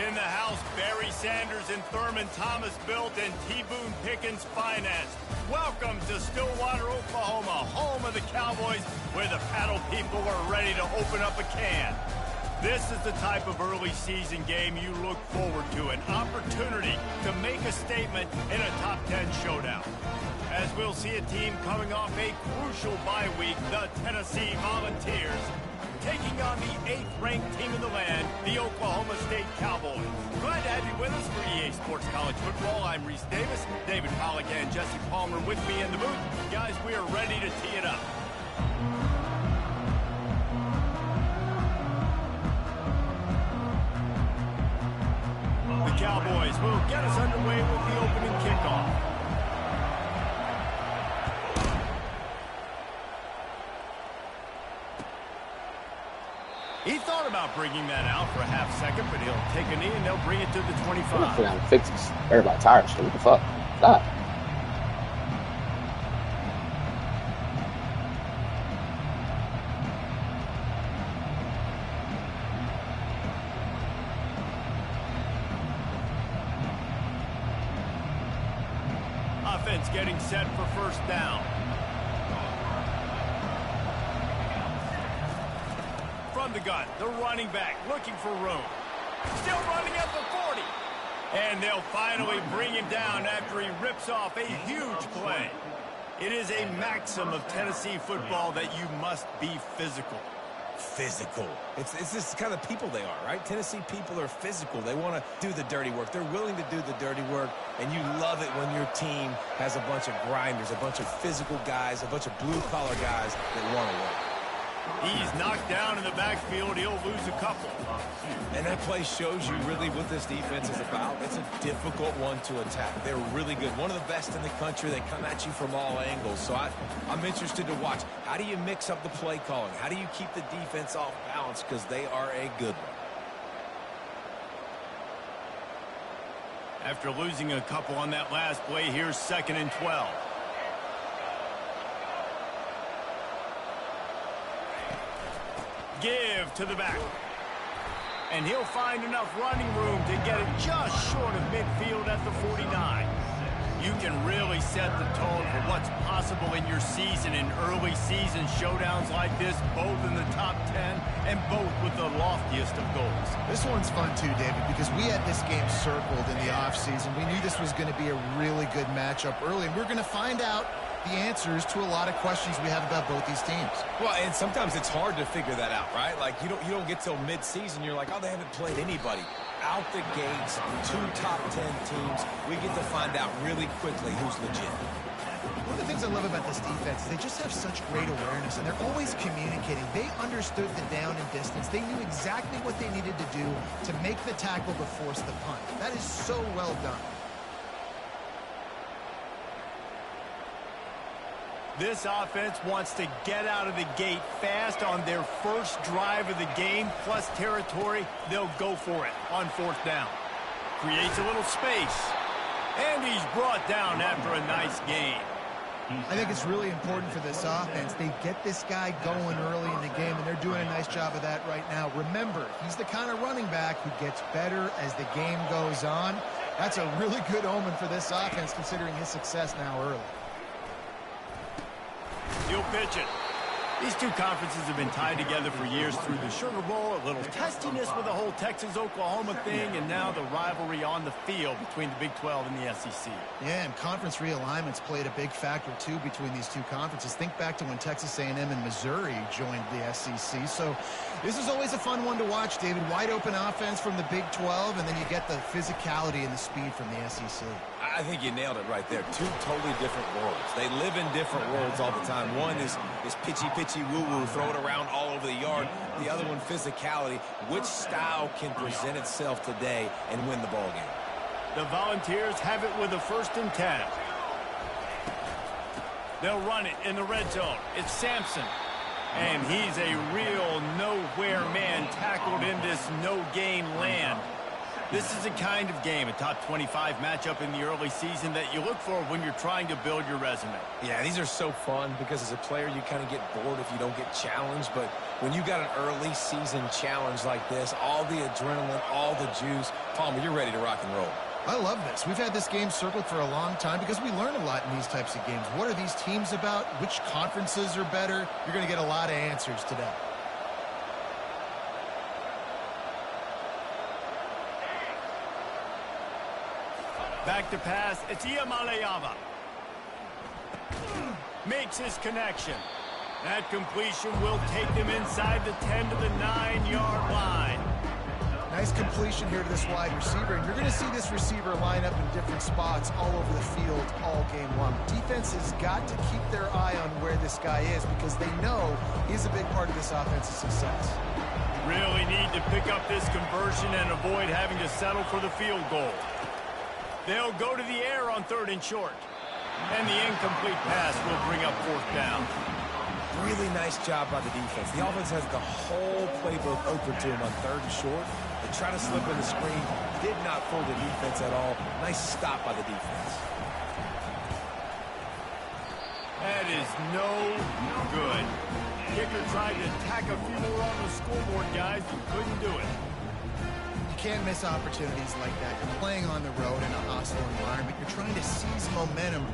In the house, Barry Sanders and Thurman Thomas built and T. Boone Pickens financed. Welcome to Stillwater, Oklahoma, home of the Cowboys, where the paddle people are ready to open up a can. This is the type of early season game you look forward to, an opportunity to make a statement in a top 10 showdown. As we'll see a team coming off a crucial bye week, the Tennessee Volunteers, taking on the 8th-ranked team in the land, the Oklahoma State Cowboys. Glad to have you with us for EA Sports College Football. I'm Reese Davis, David Pollack and Jesse Palmer with me in the booth. Guys, we are ready to tee it up. The Cowboys will get us underway with the opening kickoff. He thought about bringing that out for a half second, but he'll take a knee and they'll bring it to the 25. I'm gonna fix this. Everybody tired. What the fuck? Stop. Offense getting set for first down. From the gun, the running back looking for room. Still running at the 40. And they'll finally bring him down after he rips off a huge play. It is a maxim of Tennessee football that you must be physical. Physical. It's this kind of people they are, right? Tennessee people are physical. They want to do the dirty work. They're willing to do the dirty work, and you love it when your team has a bunch of grinders, a bunch of physical guys, a bunch of blue-collar guys that want to win. He's knocked down in the backfield. He'll lose a couple. And that play shows you really what this defense is about. It's a difficult one to attack. They're really good. One of the best in the country. They come at you from all angles. So I'm interested to watch. How do you mix up the play calling? How do you keep the defense off balance? Because they are a good one. After losing a couple on that last play, here's 2nd and 12. Give to the back. And he'll find enough running room to get it just short of midfield at the 49. You can really set the tone for what's possible in your season in early season showdowns like this, both in the top 10 and both with the loftiest of goals. This one's fun too, David, because we had this game circled in the offseason. We knew this was going to be a really good matchup early, and we're going to find out the answers to a lot of questions we have about both these teams. Well, and sometimes it's hard to figure that out, right? Like, you don't get till mid-season, you're like, oh, they haven't played anybody. Out the gates, 2 top 10 teams, we get to find out really quickly who's legit. One of the things I love about this defense is they just have such great awareness, and they're always communicating. They understood the down and distance. They knew exactly what they needed to do to make the tackle to force the punt. That is so well done. This offense wants to get out of the gate fast on their first drive of the game, plus territory. They'll go for it on 4th down. Creates a little space. And he's brought down after a nice gain. I think it's really important for this offense. They get this guy going early in the game, and they're doing a nice job of that right now. Remember, he's the kind of running back who gets better as the game goes on. That's a really good omen for this offense, considering his success now early. He'll pitch it. These two conferences have been tied together for years through the Sugar Bowl, a little testiness with the whole Texas-Oklahoma thing, and now the rivalry on the field between the Big 12 and the SEC. Yeah, and conference realignments played a big factor, too, between these two conferences. Think back to when Texas A&M and Missouri joined the SEC. So this is always a fun one to watch, David. Wide open offense from the Big 12, and then you get the physicality and the speed from the SEC. I think you nailed it right there. 2 totally different worlds. They live in different worlds all the time. One is pitchy, woo-woo, throw it around all over the yard. The other one, physicality. Which style can present itself today and win the ball game? The Volunteers have it with a 1st and 10. They'll run it in the red zone. It's Sampson. And he's a real nowhere man tackled in this no-gain land. This is the kind of game, a top 25 matchup in the early season, that you look for when you're trying to build your resume. Yeah, these are so fun because as a player, you kind of get bored if you don't get challenged. But when you got an early season challenge like this, all the adrenaline, all the juice, Palmer, you're ready to rock and roll. I love this. We've had this game circled for a long time because we learn a lot in these types of games. What are these teams about? Which conferences are better? You're going to get a lot of answers today. Back to pass. It's Iamaleava. Makes his connection. That completion will take them inside the 10 to the 9-yard line. Nice completion here to this wide receiver, and you're going to see this receiver line up in different spots all over the field all game long. Defense has got to keep their eye on where this guy is because they know he's a big part of this offense's success. Really need to pick up this conversion and avoid having to settle for the field goal. They'll go to the air on 3rd and short. And the incomplete pass will bring up 4th down. Really nice job by the defense. The offense has the whole playbook open to him on 3rd and short. They try to slip in the screen. Did not fool the defense at all. Nice stop by the defense. That is no good. Kicker tried to tack a few more on the scoreboard, guys, and couldn't do it. You can't miss opportunities like that. You're playing on the road in a hostile environment. You're trying to seize momentum.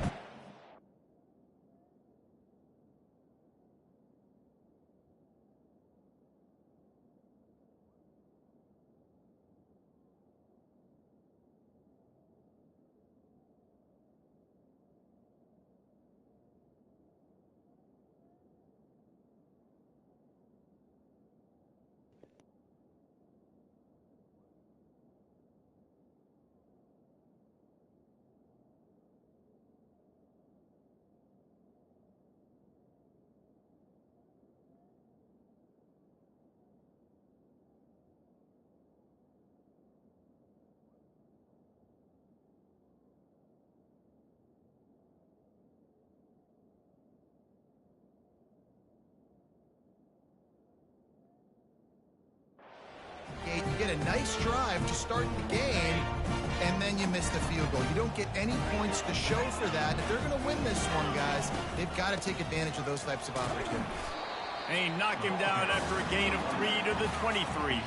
You get a nice drive to start the game, and then you miss the field goal. You don't get any points to show for that. If they're going to win this one, guys, they've got to take advantage of those types of opportunities. And he knocked him down after a gain of 3 to the 23.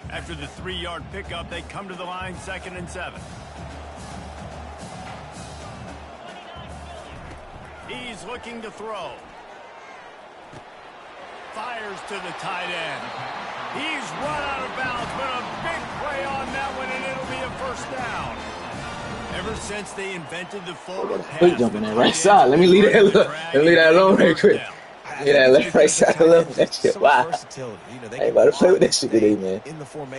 After the 3-yard pickup, they come to the line 2nd and 7. He's looking to throw. Fires to the tight end. He's run out of bounds, but a big play on that one, and it'll be a 1st down. Ever since they invented the forward pass, quick jumping that right side. Let me leave that alone right quick. Yeah, left, right side. I love that shit. Wow. Hey, about to play with that shit today, man.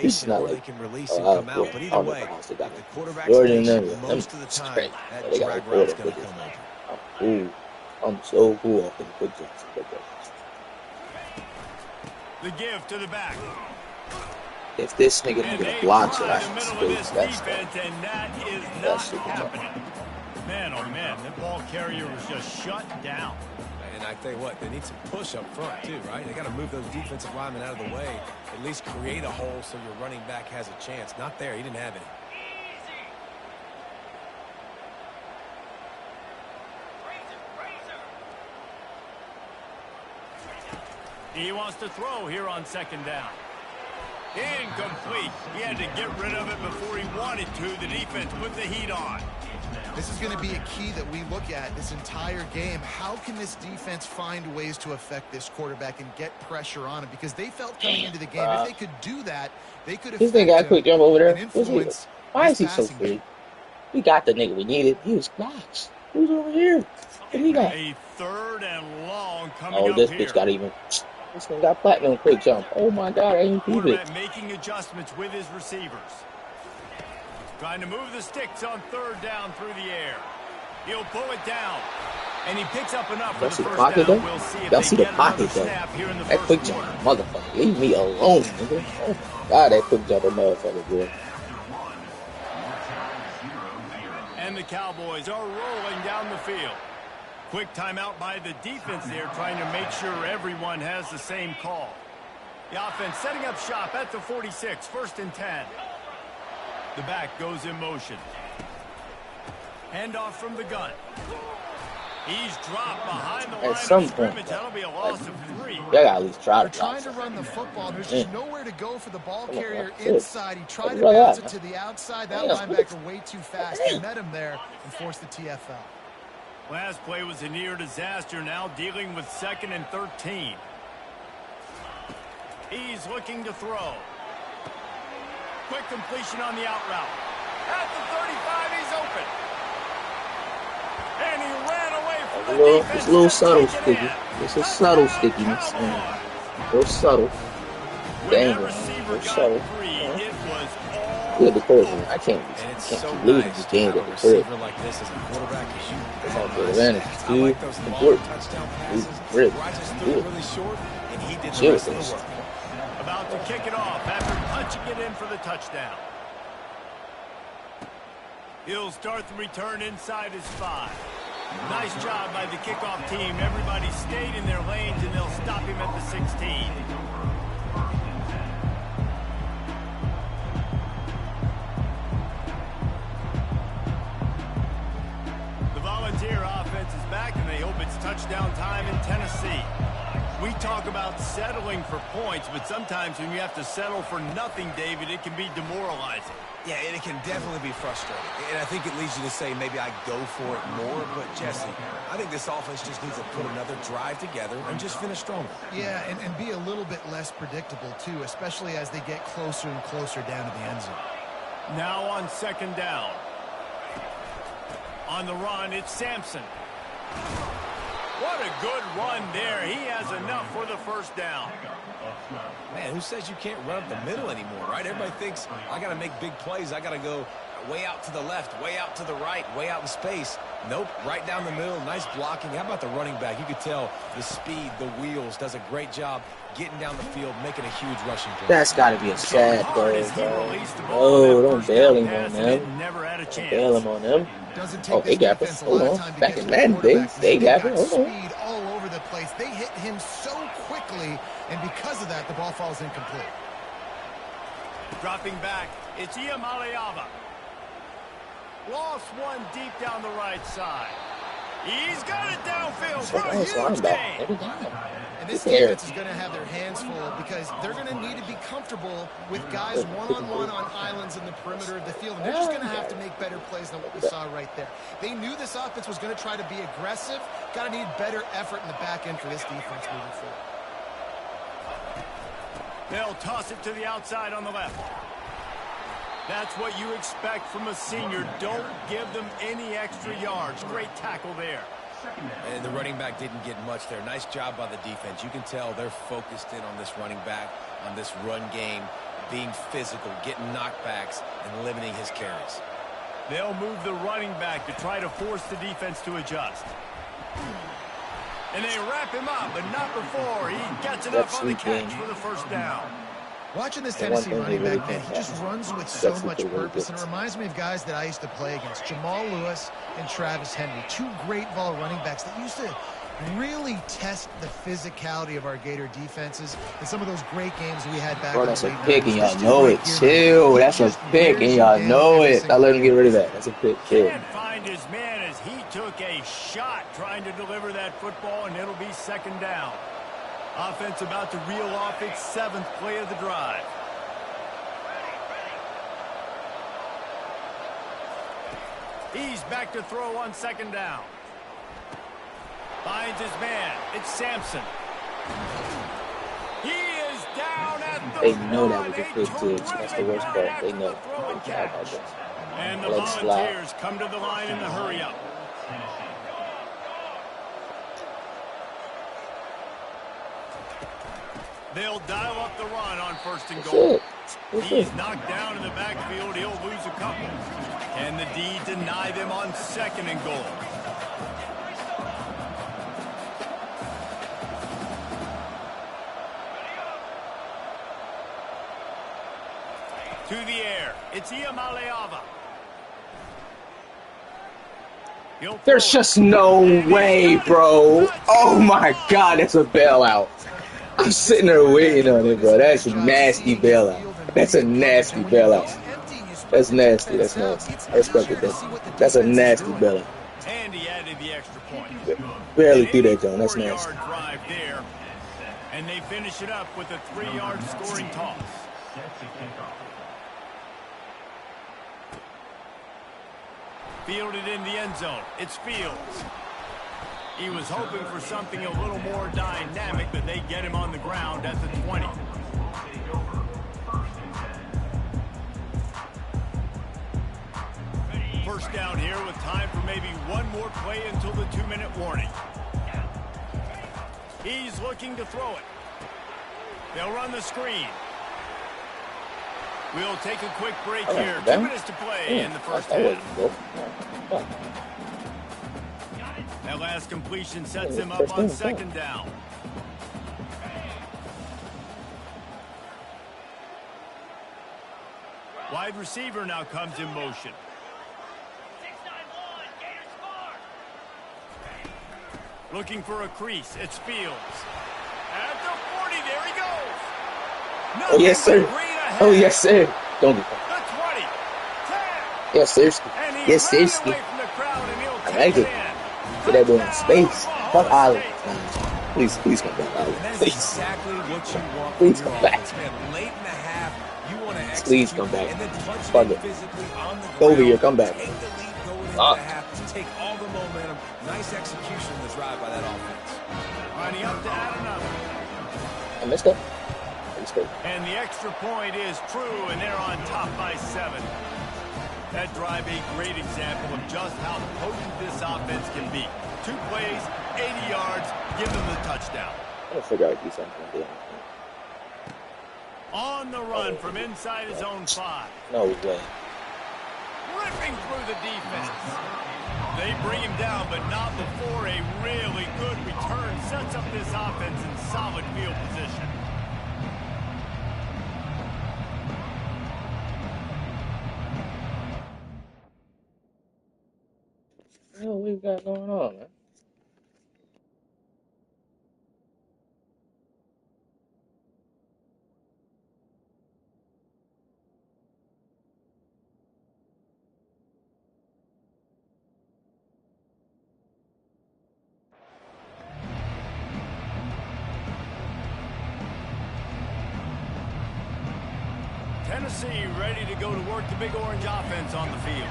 He's not like, oh, yeah. I don't know if they got it. Jordan and most of the time, they got a quarter. Ooh, I'm so cool off the quick jumps. The give to the back. If this nigga didn't get a block, so I can space that stuff. And that is not happening. Man, oh man, that ball carrier was just shut down. And I tell you what, they need some push up front too, right? They got to move those defensive linemen out of the way, at least create a hole so your running back has a chance. Not there, he didn't have any. He wants to throw here on 2nd down. Incomplete. He had to get rid of it before he wanted to. The defense put the heat on. This is going to be a key that we look at this entire game. How can this defense find ways to affect this quarterback and get pressure on him? Because they felt coming into the game, if they could do that, they could this nigga got a quick jump over there. Why is he so free? We got the nigga we needed. He was boxed. Who's over here? What do we got? A 3rd and long coming up this here. bitch got even. This one got platinum quick jump. Oh my God, I ain't keep it. Making adjustments with his receivers. Trying to move the sticks on 3rd down through the air. He'll pull it down. And he picks up enough for Y'all the see the first pocket down. though? We'll see if Y'all they see the get another pocket though? snap here in the That first quick jump, quarter. motherfucker. Leave me alone, nigga. Oh my God, that quick jump, motherfucker, boy. And the Cowboys are rolling down the field. Quick timeout by the defense there, trying to make sure everyone has the same call. The offense setting up shop at the 46, 1st and 10. The back goes in motion. Handoff from the gun. He's dropped behind the line of scrimmage. That'll be a loss of 3. Y'all gotta at least try to trying to run the football. There's just nowhere to go for the ball carrier inside. He tried to bounce it to the outside. That linebacker way too fast. He met him there and forced the TFL. Last play was a near disaster. Now dealing with 2nd and 13. He's looking to throw. Quick completion on the out route. At the 35, he's open. And he ran away from the defense. It's a little subtle, Sticky. It's a subtle stickiness. Real subtle. Dang, real subtle. Good decision. I can't keep losing this game at the crib. That's how good advantage. Dude, important. Really. Good. Chill with this. About to kick it off after punching it in for the touchdown. He'll start the return inside his 5. Nice job by the kickoff team. Everybody stayed in their lanes, and they'll stop him at the 16. The Volunteer offense is back, and they hope it's touchdown time in Tennessee. We talk about settling for points, but sometimes when you have to settle for nothing, David, it can be demoralizing. Yeah, and it can definitely be frustrating. And I think it leads you to say maybe I go for it more. But, Jesse, I think this offense just needs to put another drive together and just finish stronger. Yeah, and be a little bit less predictable, too, especially as they get closer and closer down to the end zone. Now on 2nd down. On the run, it's Sampson. What a good run there. He has enough for the 1st down. Man, who says you can't run up the middle anymore, right? Everybody thinks, I got to make big plays. I got to go way out to the left, way out to the right, way out in space. Nope, right down the middle. Nice blocking. How about the running back? You could tell the speed, the wheels, does a great job getting down the field, making a huge rushing play. That's got to be a sad play, bro. Oh, don't bail him on them. Don't bail him on them. Oh, they got him. Hold on. Back in Madden, they got him. Hold on. Speed all over the place. They hit him so quickly, and because of that, the ball falls incomplete. Dropping back, it's Iamaleava. Lost one deep down the right side. He's got it downfield for a huge gain. And this defense is going to have their hands full because they're going to need to be comfortable with guys one-on-one on islands in the perimeter of the field. And they're just going to have to make better plays than what we saw right there. They knew this offense was going to try to be aggressive. Got to need better effort in the back end for this defense moving forward. They'll toss it to the outside on the left. That's what you expect from a senior. Don't give them any extra yards. Great tackle there. And the running back didn't get much there. Nice job by the defense. You can tell they're focused in on this running back, on this run game, being physical, getting knockbacks, and limiting his carries. They'll move the running back to try to force the defense to adjust. And they wrap him up, but not before he gets enough on the catch for the 1st down. Watching this Tennessee running back, man, he just runs with so much purpose, and it reminds me of guys that I used to play against, Jamal Lewis and Travis Henry, 2 great ball running backs that used to really test the physicality of our Gator defenses in some of those great games we had back in the That's a pick, and y'all know it, too. That's a pick, and y'all know it. I let him get rid of that. That's a pick, too. Can't find his man as he took a shot trying to deliver that football, and it'll be 2nd down. Offense about to reel off its 7th play of the drive. He's back to throw on 2nd down. Finds his man. It's Sampson. He is down at the They know that was a pick, too. That's the worst part. They know. And the Volunteers come to the line in the hurry-up. They'll dial up the run on 1st and goal. He's knocked down in the backfield. He'll lose a couple. And the D deny them on 2nd and goal. To the air. It's Iamaleava. There's just no way, bro. Oh my God, that's a bailout. I'm sitting there waiting on it, bro. That's a nasty bailout. That's a nasty bailout. That's nasty. That's nasty. I respect it, though. That's a nasty bailout. And he added the extra point. Barely threw that, John. That's nasty. Drive there. And they finish it up with a 3-yard scoring toss. Fielded in the end zone. It's Fields. He was hoping for something a little more dynamic, but they get him on the ground at the 20. First down here with time for maybe one more play until the 2-minute warning. He's looking to throw it. They'll run the screen. We'll take a quick break here. 2 minutes to play in the first half. That last completion sets him up on second down. Wide receiver now comes in motion. Looking for a crease. It's Fields. At the 40, there he goes. Oh, yes, sir. Oh, yes, sir. Don't be the 20, 10. Yes, seriously. Yes, seriously. I like it. Get that boy in space. Fuck Ollie. Please come back, Ollie. Please. Exactly what you want. Please come back. Late in the half, you want to please come back. Fuck it. Go over here. Come back. Take all the momentum. Nice execution on this drive by that offense. Running up to add another. I missed it. And the extra point is true, and they're on top by 7. That drive a great example of just how potent this offense can be. 2 plays, 80 yards, give them the touchdown. I'm going to figure out do something. On the run from inside his own 5. No way. Ripping through the defense. They bring him down, but not before a really good return sets up this offense in solid field position. What we got going on, man? Tennessee ready to go to work the Big Orange offense on the field.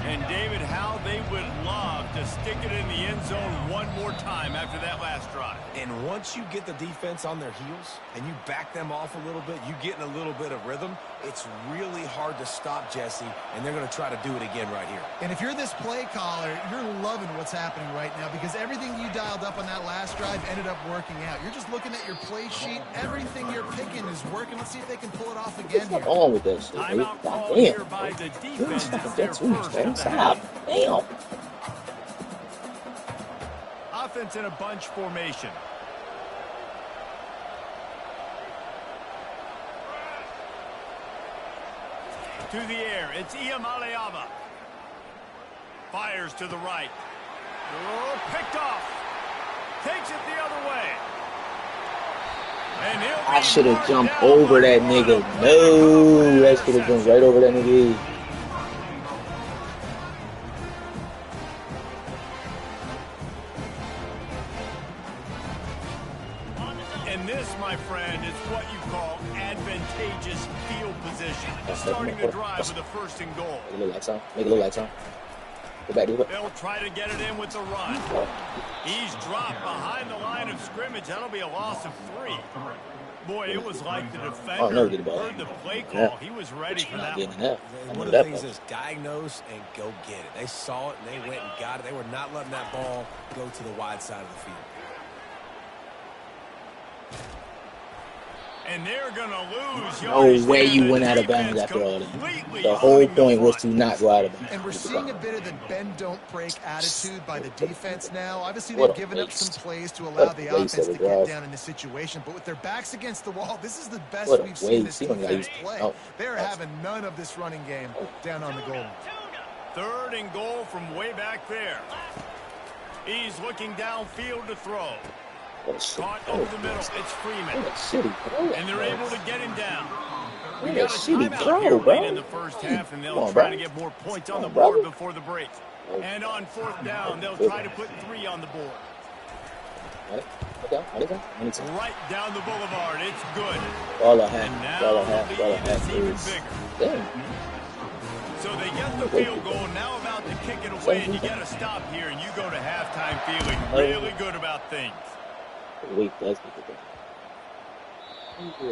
And David, how they would love to stick it in the end zone one more time after that last drive. And once you get the defense on their heels and you back them off a little bit, you get in a little bit of rhythm, it's really hard to stop Jesse, and they're going to try to do it again right here. And if you're this play caller, you're loving what's happening right now because everything you dialed up on that last drive ended up working out. You're just looking at your play sheet. Everything you're picking is working. Let's see if they can pull it off again here. What's wrong with that shit, man? Timeout called here by the defense. Stop. Damn. Offense in a bunch formation. To the air, it's Iamaleava. Fires to the right. Oh, picked off. Takes it the other way. And I should have jumped over that nigga. No, I should have jumped right over that nigga. And this, my friend, is what you call advantageous field position. Starting the drive with a 1st and goal. Make a little lights on. Make a little lights on. Go back, do it. They'll try to get it in with the run. He's dropped behind the line of scrimmage. That'll be a loss of 3. Boy, it was like the defender heard the play call. Yeah. He was ready for that one. One of the things is diagnose and go get it. They saw it and they went and got it. They were not letting that ball go to the wide side of the field. And they're going to lose. No way you went out of bounds after all that. The whole point was to not go out of bounds. And we're seeing a bit of the bend, don't break attitude by the defense now. Obviously, they've given up some plays to allow the offense to get down in this situation. But with their backs against the wall, this is the best we've seen this defense play. They're having none of this running game down on the goal. 3rd and goal from way back there. He's looking downfield to throw. Caught over the middle. It's Freeman. And they're able to get him down. We got a timeout here late in the first half, and they'll try to get more points on the board before the break. And on 4th down, they'll try to put 3 on the board. Right down the boulevard. It's good. And now the lead is even bigger. So they get the field goal, now about to kick it away, and you get a stop here, and you go to halftime feeling really good about things.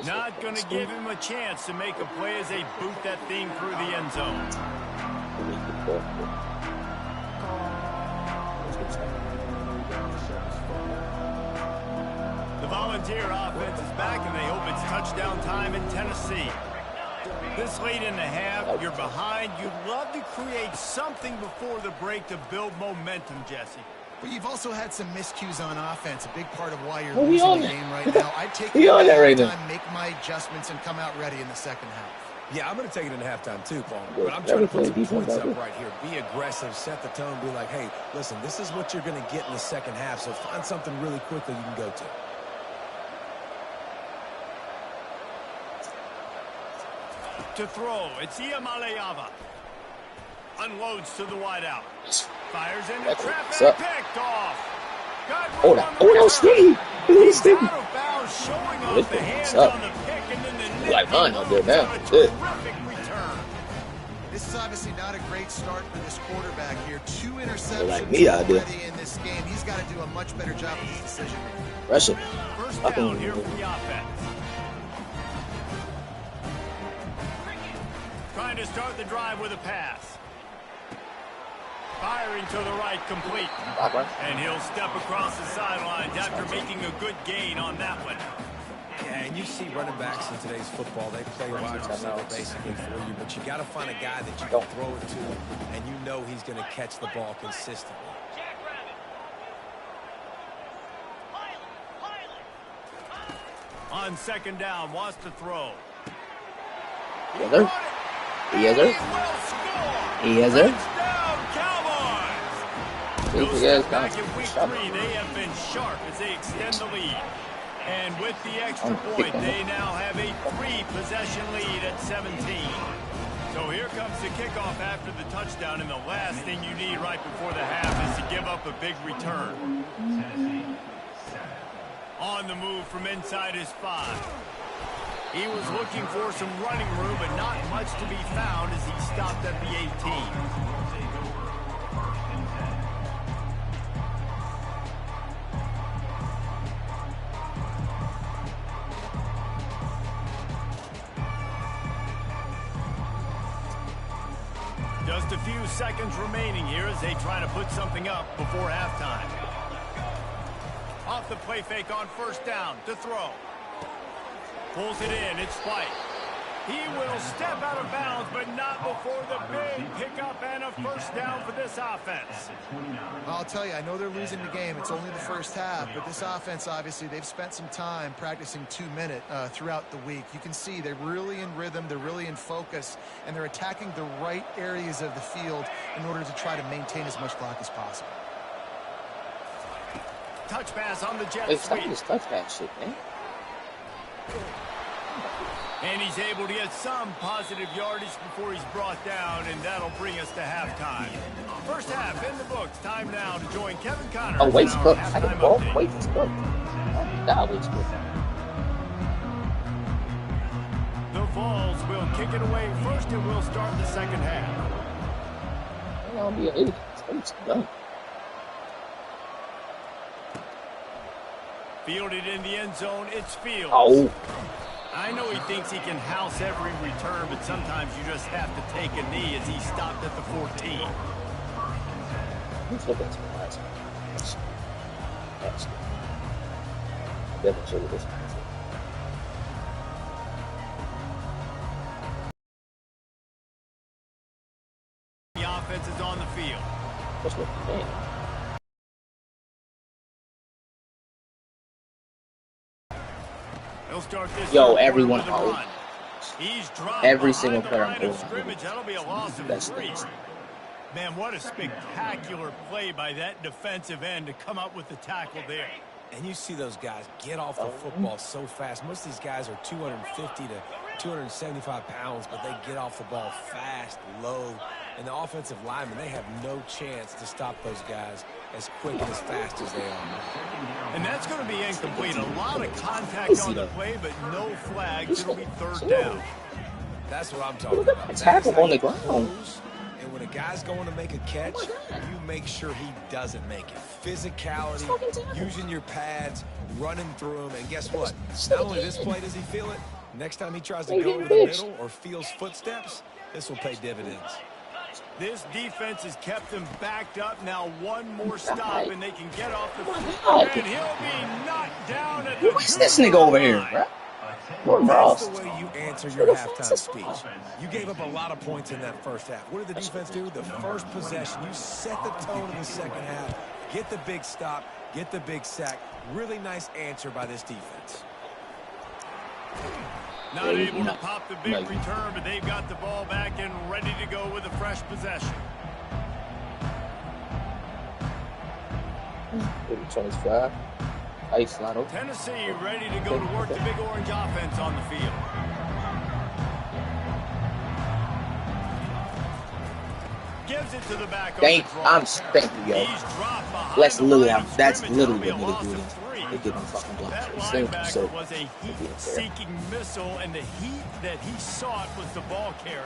Not going to give him a chance to make a play as they boot that thing through the end zone. The Volunteer offense is back, and they hope it's touchdown time in Tennessee. This late in the half, you're behind. You'd love to create something before the break to build momentum, Jesse. But you've also had some miscues on offense, a big part of why you're losing the game right now. I'd take it right time, make my adjustments, and come out ready in the second half. Yeah, I'm going to take it in halftime too, Paul. But I'm trying to put some points up right here. Be aggressive, set the tone, be like, hey, listen, this is what you're going to get in the second half, so find something really quickly you can go to. To throw, it's Iamaleava. Unloads to the wideout. Fires into traffic and picked off. That was Steve. Out of bounds, showing off the hands on the pick, and then the like mine out there now. Terrific return. This is obviously not a great start for this quarterback here. 2 interceptions like me out there already in this game. He's got to do a much better job with his decision. Russia. First down here for the offense. Trying to start the drive with a pass. Firing to the right, complete. And he'll step across the sidelines after making a good gain on that one. Yeah, and you see running backs in today's football, they play wide receiver basically for you, but you got to find a guy that you can throw it to, and you know he's going to catch the ball consistently. On 2nd down, wants to throw. He has her. Back in week 3, they have been sharp as they extend the lead. And with the extra point, they now have a 3-possession lead at 17. So here comes the kickoff after the touchdown, and the last thing you need right before the half is to give up a big return. On the move from inside his 5. He was looking for some running room, but not much to be found as he stopped at the 18. Just a few seconds remaining here as they try to put something up before halftime. Off the play fake on 1st down to throw. Pulls it in. It's White. He will step out of bounds, but not before the big pickup and a 1st down for this offense. I'll tell you, I know they're losing the game. It's only the first half, but this offense, obviously, they've spent some time practicing 2-minute throughout the week. You can see they're really in rhythm, they're really in focus, and they're attacking the right areas of the field in order to try to maintain as much clock as possible. Touch pass on the jet sweep. sweep. This touch pass shit, man. And he's able to get some positive yardage before he's brought down, and that'll bring us to halftime. First half in the books. Time now to join Kevin Connors. Oh, wait's cooked. I get the ball. Wait's cooked. That wait's cooked. The Vols will kick it away first, and we'll start the second half. I'll be an idiot. It's done. Fielded in the end zone, it's Fields. Oh. I know he thinks he can house every return, but sometimes you just have to take a knee as he stopped at the 14. Let's look at some guys. That's good. I definitely should have this. He'll start this Yo, everyone. Every single player I'm over. That'll be a loss of 3. Man, what a spectacular play by that defensive end to come up with the tackle there. And you see those guys get off the football so fast. Most of these guys are 250 to 275 pounds, but they get off the ball fast, low. And the offensive linemen, they have no chance to stop those guys as quick and as fast as they are. And that's going to be incomplete. A lot of contact on the play, but no flags. It'll be 3rd down. That's what I'm talking about. Tackle on the ground. And when a guy's going to make a catch, you make sure he doesn't make it. Physicality, using your pads, running through them. And guess what? Not only this play does he feel it, next time he tries to go over the middle or feels footsteps, this will pay dividends. This defense has kept them backed up. Now one more stop, and they can get off the field. And he'll be knocked down at the What's this nigga over here, bro? That's the way you answer your halftime speech. You gave up a lot of points in that first half. What did the defense do? The first possession, you set the tone in the second half. Get the big stop, get the big sack. Really nice answer by this defense. Not able to pop the big return, but they've got the ball back and ready to go with a fresh possession. 25. Ice Lotto. Tennessee ready to go to work the big orange offense on the field. Gives it to the back. Thank you, yo. That's literally what they do. They give him fucking blocks. That was a heat-seeking missile, and the heat that he sought was the ball carrier.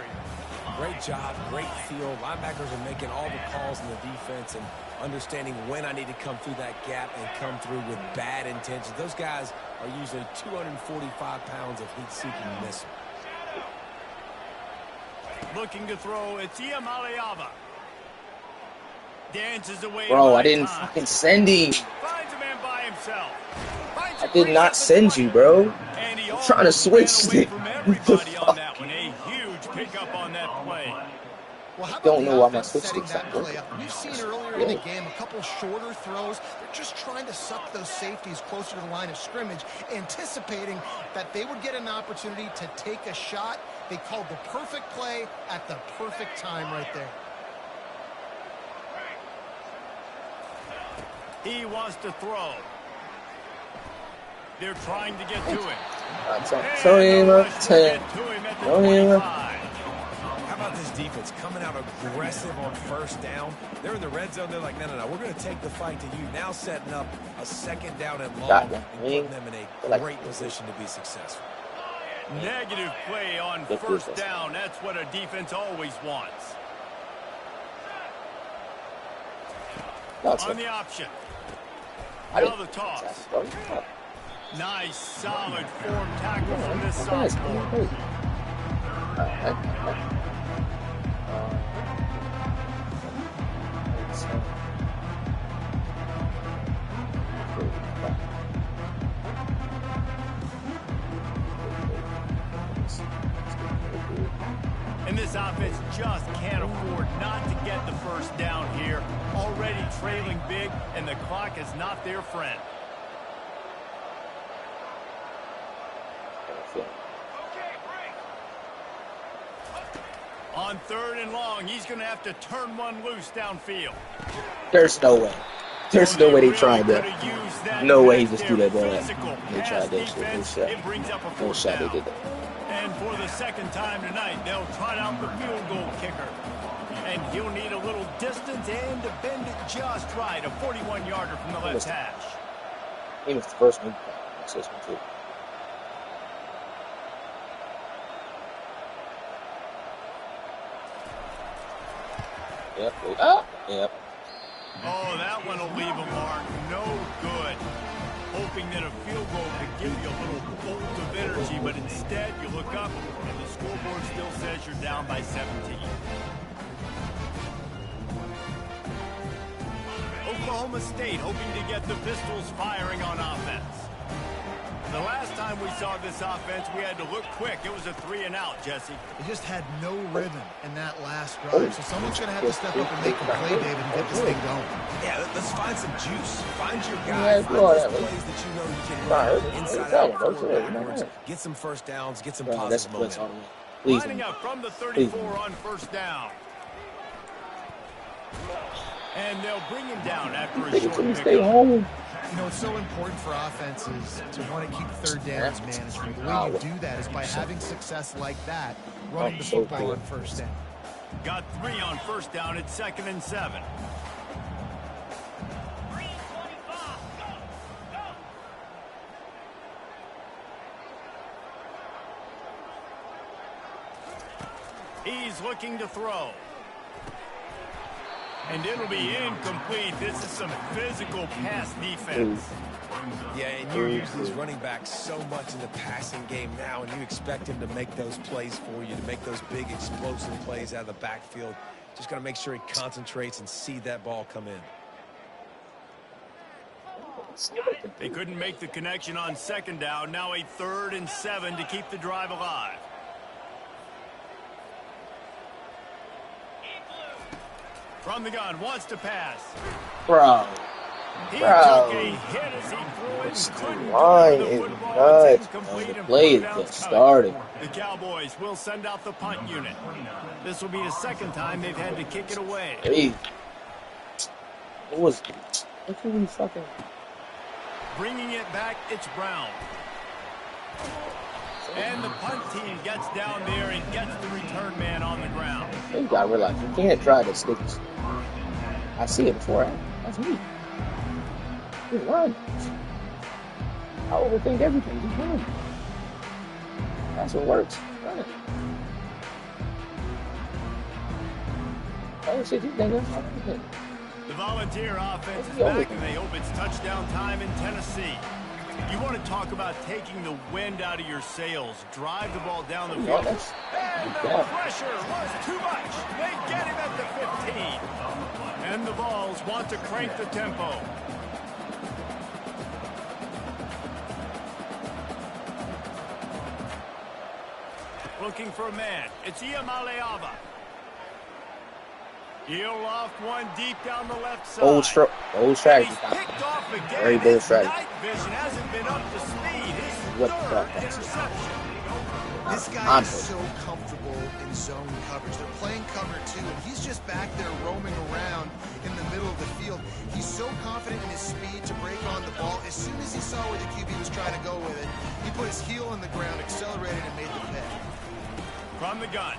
Great job, great feel. Linebackers are making all the calls in the defense and understanding when I need to come through that gap and come through with bad intentions. Those guys are usually 245 pounds of heat-seeking missile. Looking to throw, it's Iamaleava. Dances away. Bro, I didn't fucking send him. Finds a man by himself. I did not send you, bro. I'm trying to switch it. Everybody on that one. A huge pickup on that play. Well, how about don't know why my offense switch sticks setting out. that play up? We've seen earlier in the game a couple shorter throws. They're just trying to suck those safeties closer to the line of scrimmage, anticipating that they would get an opportunity to take a shot. They called the perfect play at the perfect time right there. He wants to throw. They're trying to get to him. How about this defense coming out aggressive on first down? They're in the red zone. They're like, no. We're going to take the fight to you. Now setting up a 2nd down and long and putting them in a great position to be successful. Negative play on first down. That's what a defense always wants. On the option. Now the toss. Nice, solid form tackle from this sophomore. And this offense just can't afford not to get the first down here. Already trailing big, and the clock is not their friend. On 3rd and long, he's going to have to turn one loose downfield. There's no way. There's no way they tried that. No way he just threw that ball out. They tried that shit. No shot they did that. And for the 2nd time tonight, they'll trot out the field goal kicker. And he'll need a little distance and to bend it just right. A 41-yarder from the left hash. He was the first one. That's this one too. Yep. Yep. Oh, that one will leave a mark. No good. Hoping that a field goal could give you a little bolt of energy, but instead you look up and the scoreboard still says you're down by 17. Oklahoma State hoping to get the Pistols firing on offense. The last time we saw this offense, we had to look quick. It was a 3-and-out, Jesse. They just had no rhythm in that last drive. So someone's going to have to step up and make the play, David, and get this thing going. Yeah, let's find some juice. Find your guy. Find those plays that you know you can run inside out, backwards. Get some first downs. Get some positive momentum. Lining up from the 34 on first down. And they'll bring him down after a short pickup. You know, it's so important for offenses to want to keep third downs management. The way you do that is by having success like that, running the football on first down. Got 3 on first down at 2nd and 7. He's looking to throw. And it'll be incomplete. This is some physical pass defense. Yeah, and you use these running backs so much in the passing game now, and you expect him to make those plays for you, to make those big explosive plays out of the backfield. Just got to make sure he concentrates and see that ball come in. They couldn't make the connection on 2nd down. Now a 3rd and 7 to keep the drive alive. From the gun, wants to pass. Bro. He took a hit as he threw it. The line is nuts. The play is just started. The Cowboys will send out the punt unit. This will be the 2nd time they've had to kick it away. Hey. Look at me fucking. Bringing it back, it's Brown. And the punt team gets down there and gets the return man on the ground. You gotta realize you can't try to stick. I see it before. That's me. Just run. I overthink everything. Just run. That's what works. Run it. Oh shit, you think that's everything. The Volunteer offense is back, and they hope it's touchdown time in Tennessee. You want to talk about taking the wind out of your sails. Drive the ball down the field. And the pressure was too much. They get him at the 15. And the Vols want to crank the tempo. Looking for a man. It's Iamaleava. He'll off one deep down the left side. Old strategy. Very bold strategy. Night vision hasn't been up to speed. His 3rd interception. This guy is so comfortable in zone coverage. They're playing cover 2, and he's just back there roaming around in the middle of the field. He's so confident in his speed to break on the ball. As soon as he saw where the QB was trying to go with it, he put his heel on the ground, accelerated, and made the pick. From the gun.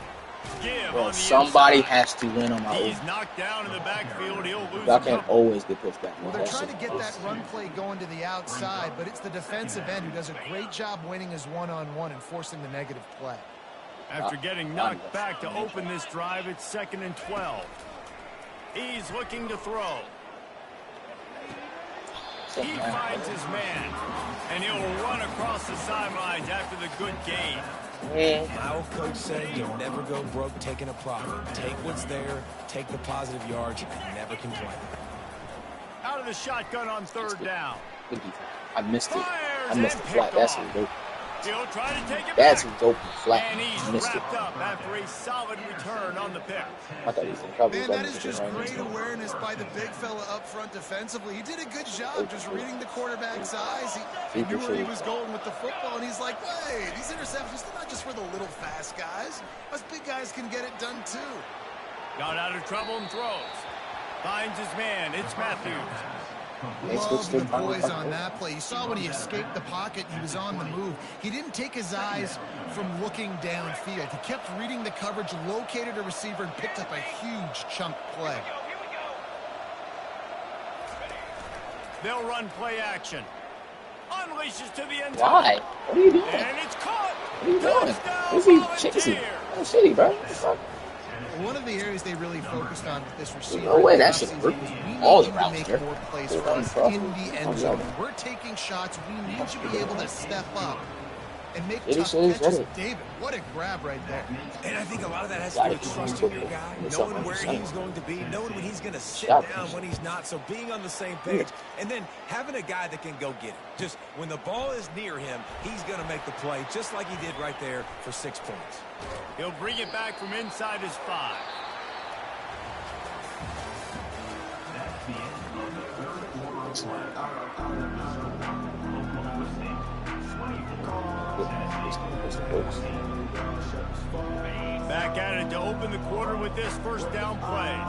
Well, somebody has to win on my own. He's knocked down in the backfield. He'll lose. Y'all can't always get pushed back. Well, they're trying to get that run play going to the outside, but it's the defensive end who does a great job winning his one-on-one and forcing the negative play. After getting knocked back to open this drive, it's 2nd and 12. He's looking to throw. He finds his man, and he'll run across the sidelines after the good gain. My old coach said you'll never go broke taking a profit. Take what's there, take the positive yards, and never complain. Out of the shotgun on 3rd down. I missed it. I missed the flat. That's what dope. He'll try to take it That's back. dope flat. And he's wrapped up after a solid return on the pick. I thought he was in trouble. Man, that is just great awareness by the big fella up front defensively. He did a good job just reading the quarterback's eyes. He knew where he was going with the football, and he's like, wait, these interceptions, they're not just for the little fast guys. Us big guys can get it done too. Got out of trouble and throws. Finds his man. It's Matthews. Love the boys on that play. You saw when he escaped the pocket, he was on the move. He didn't take his eyes from looking downfield. He kept reading the coverage, located a receiver, and picked up a huge chunk play. They'll run play action. Unleashes to the end. Why? What are you doing? And it's caught. What are you doing? Who's he chasing? Oh, shitty, bro. One of the areas they really focused on with this receiver. No way, that should work. All the routes make there. more plays for us in the end zone. We're taking shots. We need to be able to step up and make Did he tough say he's catches. ready? David, what a grab right there. And I think a lot of that has to do with trusting your guy, knowing where he's going to be, knowing when he's going to sit down, when he's not. So being on the same page, and then having a guy that can go get it. Just when the ball is near him, he's going to make the play, just like he did right there for 6 points. He'll bring it back from inside his 5. Back at it to open the quarter with this first down play.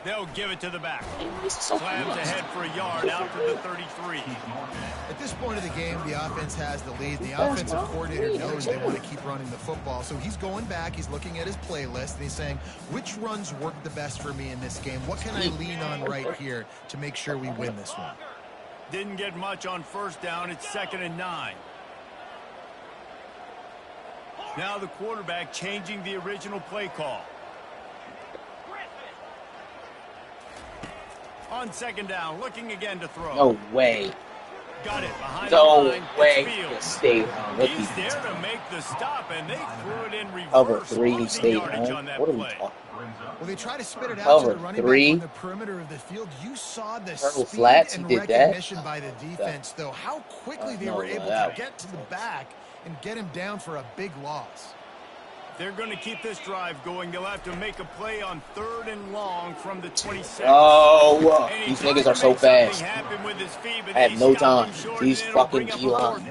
They'll give it to the back. Slams ahead for a yard out for the 33. At this point of the game, the offense has the lead. The offensive coordinator knows they want to keep running the football. So he's going back, he's looking at his playlist, and he's saying, which runs work the best for me in this game? What can I lean on right here to make sure we win this one? Didn't get much on first down. It's 2nd and 9. Now the quarterback changing the original play call. On 2nd down, looking again to throw. No way. Got it behind no the line. Way. Stay on. He's there to make the stop, and they threw it in reverse. Cover 3, stay on. What are we talking? Well, they try to spit it out to the running back on the perimeter of the field. You saw the speed and recognition by the defense, though. How quickly they were able to get to the back and get him down for a big loss. They're going to keep this drive going. They'll have to make a play on 3rd and long from the 26. Oh, these niggas are so fast. I have no time. These fucking D-line.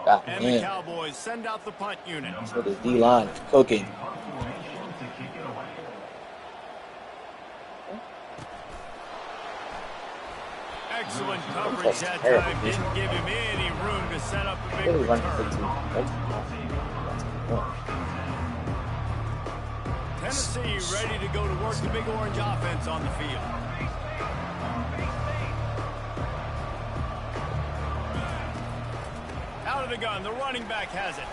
God and the Cowboys send out the punt unit. So the D-line is cooking. Excellent coverage that time. Didn't give him any room to set up a big return. Tennessee ready to go to work the Big Orange offense on the field. Out of the gun, the running back has it.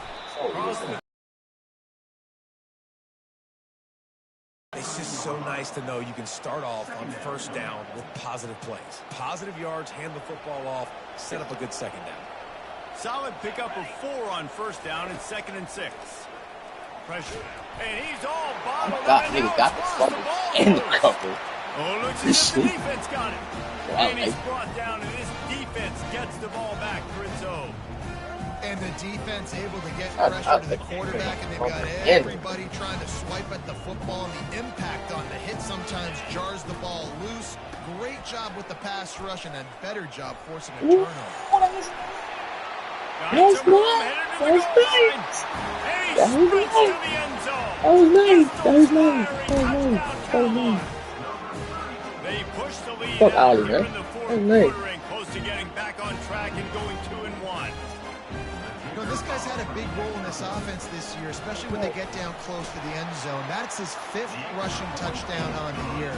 It's just so nice to know you can start off on first down with positive plays. Positive yards, hand the football off, set up a good 2nd down. Solid pickup of 4 on first down and 2nd and 6. Pressure. And he's all bottled up. Nigga got the fucking in the cover. Oh, looks as if the defense got it. And he's brought down, and this defense gets the ball back for its own. And the defense able to get pressure to the quarterback, and they've got everybody trying to swipe at the football, and the impact on the hit sometimes jars the ball loose. Great job with the pass rush, and a better job forcing a turnover. That's nice. That was nice. That was nice. That was nice. That was nice. They push the lead. Fuck Ollie, man. That was nice. Close to getting back on track and going 2-1. You know, this guy's had a big role in this offense this year, especially when they get down close to the end zone. That's his 5th rushing touchdown on the year.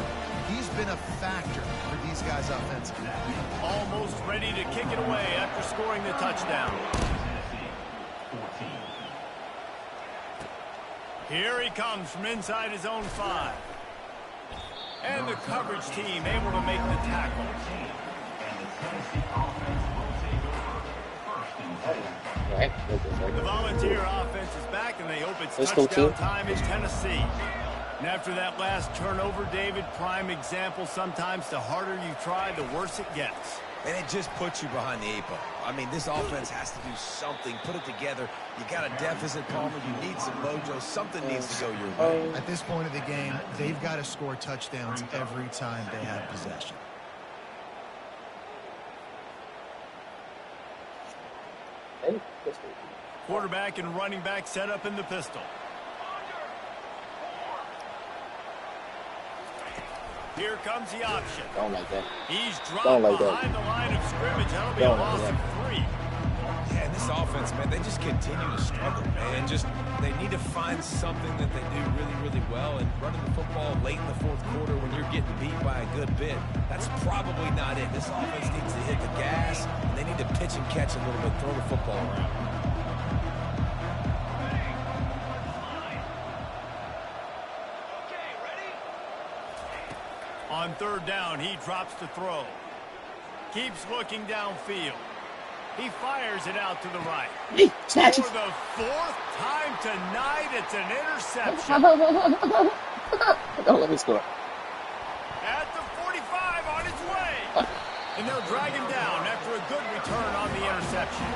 He's been a factor for these guys offensively. Almost ready to kick it away after scoring the touchdown. Here he comes from inside his own 5. And the coverage team able to make the tackle. The Volunteer offense is back, and they hope it's touchdown time in Tennessee. And after that last turnover, David, prime example, sometimes the harder you try, the worse it gets. And it just puts you behind the 8 ball. I mean, this offense has to do something, put it together. You got a deficit, Palmer. You need some mojo. Something needs to go your way. At this point of the game, they've got to score touchdowns every time they have possession. Quarterback and running back set up in the pistol. Here comes the option. Don't like that. He's dropped behind the line of scrimmage. That'll be a loss of 3. Yeah, and this offense, man, they just continue to struggle, man. They need to find something that they do really, really well. And running the football late in the 4th quarter when you're getting beat by a good bit, that's probably not it. This offense needs to hit the gas, and they need to pitch and catch a little bit, throw the football around. On third down, he drops to throw. Keeps looking downfield. He fires it out to the right. For the fourth time tonight, it's an interception. Don't let me score. At the 45 on its way. And they'll drag him down after a good return on the interception.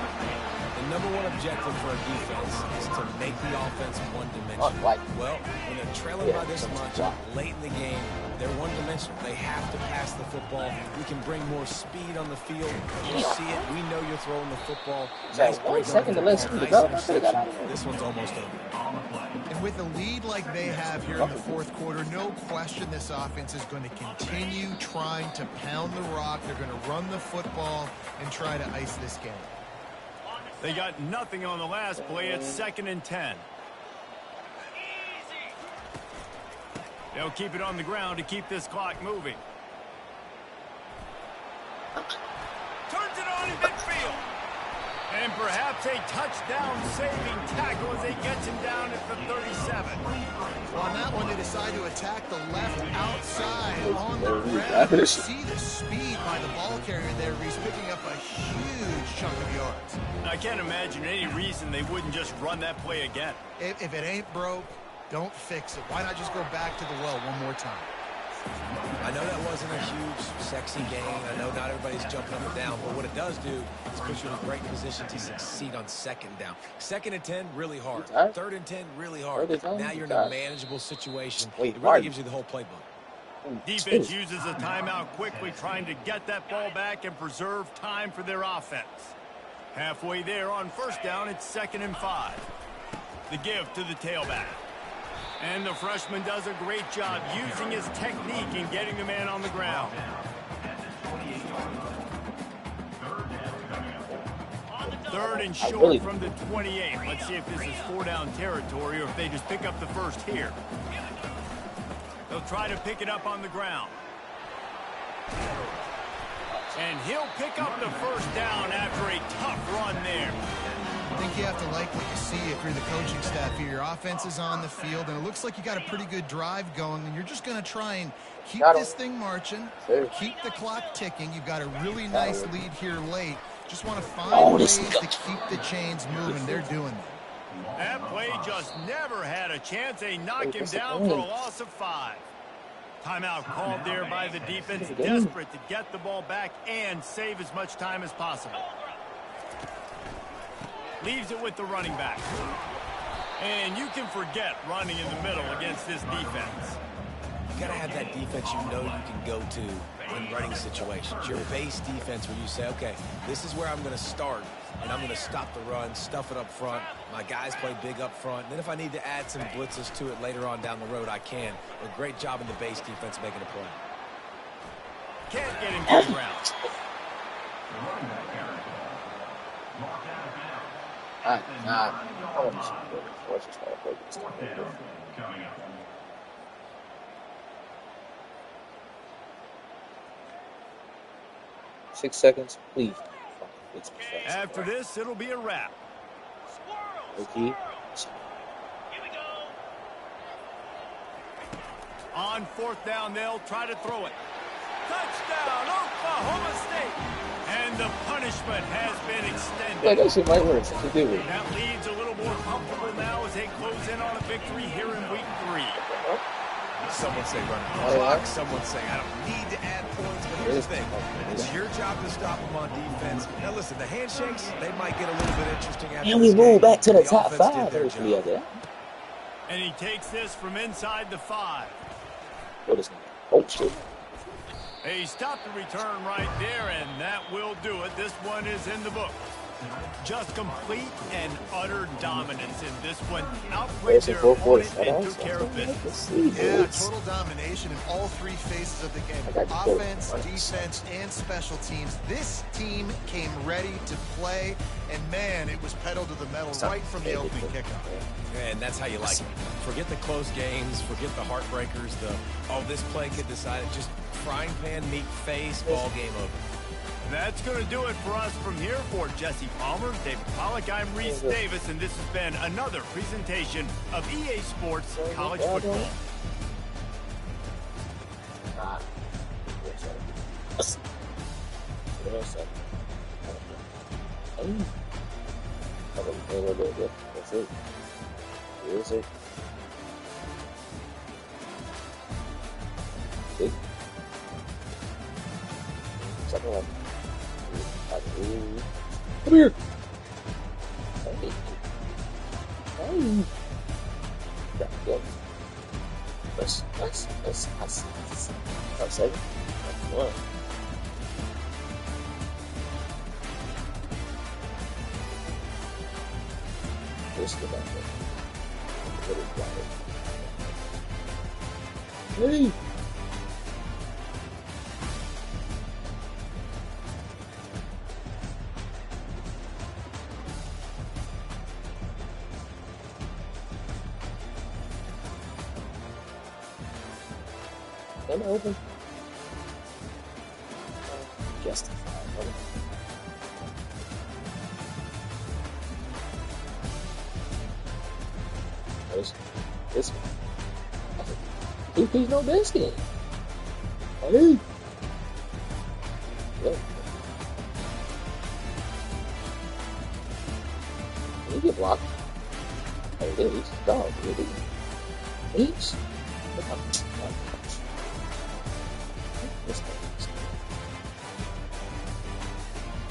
The number one objective for a defense is to make the offense one-dimensional. Well, when they're trailing by this much late in the game, they're one-dimensional. They have to pass the football. We can bring more speed on the field. You see it. We know you're throwing the football. Nice break. This one's almost over. And with a lead like they have here in the fourth quarter, no question this offense is going to continue trying to pound the rock. They're going to run the football and try to ice this game. They got nothing on the last play. It's 2nd and 10. They'll keep it on the ground to keep this clock moving. Turns it on in midfield. And perhaps a touchdown-saving tackle as he gets him down at the 37. Well, on that one, they decide to attack the left outside on the ground. You see the speed by the ball carrier there. He's picking up a huge chunk of yards. I can't imagine any reason they wouldn't just run that play again. If it ain't broke, don't fix it. Why not just go back to the well one more time? I know that wasn't a huge, sexy gain. I know not everybody's jumping up and down, but what it does do is put you in a great position to succeed on 2nd down. 2nd and 10, really hard. 3rd and 10, really hard. Now you're in a manageable situation. It really gives you the whole playbook. Defense uses a timeout quickly, trying to get that ball back and preserve time for their offense. Halfway there on 1st down, it's 2nd and 5. The give to the tailback. And the freshman does a great job using his technique and getting the man on the ground. 3rd and short from the 28. Let's see if this is 4-down territory or if they just pick up the first here. They'll try to pick it up on the ground. And he'll pick up the 1st down after a tough run there. I think you have to like what you see if you're the coaching staff here. Your offense is on the field, and it looks like you got a pretty good drive going, and you're just going to try and keep this thing marching, keep the clock ticking. You've got a really nice lead here late. Just want to find ways to keep the chains moving. They're doing that. That play just never had a chance. They knock him down for a loss of 5. Timeout called there by the defense, desperate to get the ball back and save as much time as possible. Leaves it with the running back. And you can forget running in the middle against this defense. You got to have that defense you know you can go to in running situations. Your base defense where you say, okay, this is where I'm going to start, and I'm going to stop the run, stuff it up front. My guys play big up front. And then if I need to add some blitzes to it later on down the road, I can. A great job in the base defense making a play. Can't get him to the ground. 6 seconds, please. After this, it'll be a wrap. Okay. On 4th down, they'll try to throw it. Touchdown, Oklahoma State. And the punishment has been extended. Yeah, that shit might work. That lead's a little more comfortable now as they close in on a victory here in week 3. Someone say run the clock. Someone say I don't need to add points. But here's the thing. It's your job to stop them on defense. Now listen, the handshakes, they might get a little bit interesting after and we move back to the top 5. And he takes this from inside the 5. What is that? Oh, shit. He stopped the return right there, and that will do it. This one is in the book. Just complete and utter dominance in this one. Outplayed their opponent and took care of business. Yeah, total domination in all 3 phases of the game. Offense, defense, and special teams. This team came ready to play, and man, it was pedal to the metal right from the opening kickoff. And that's how you like it. Forget the close games, forget the heartbreakers, this play could decide it. Just frying pan, meat face, ball game over. That's going to do it for us from here. For Jesse Palmer, David Pollack, I'm Reese Davis, and this has been another presentation of EA Sports College Football. good. That's it. Here's it. See? Something like come here. Hey. Hey. Go. Let's save it. One. Just the back there. Hey! Am I open? Justified. This one. Two-piece no biscuit. Hey. Yeah. You get blocked. Hey, dude, he's a dog, dude. Eats. Look up.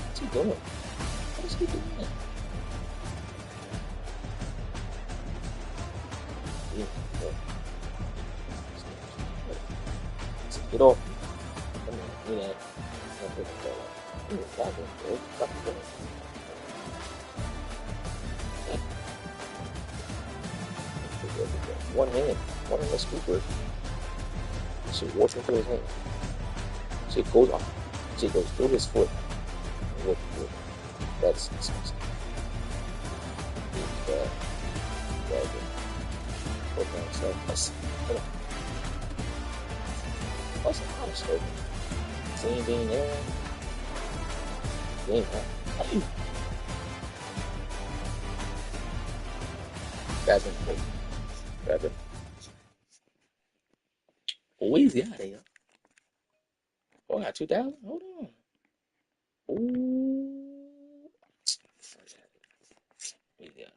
What's he doing? What is he doing? Get off. Come on, give me that. Give me that, bro. Stop it. One hand. One hand, scooper. See, walking through his hand. See, it goes off. See, it goes through his foot. That's disgusting. What's the hottest scope? Seeing being there. Game on. Grab him. Oh, easy out there. Oh, I got 2,000? Hold on.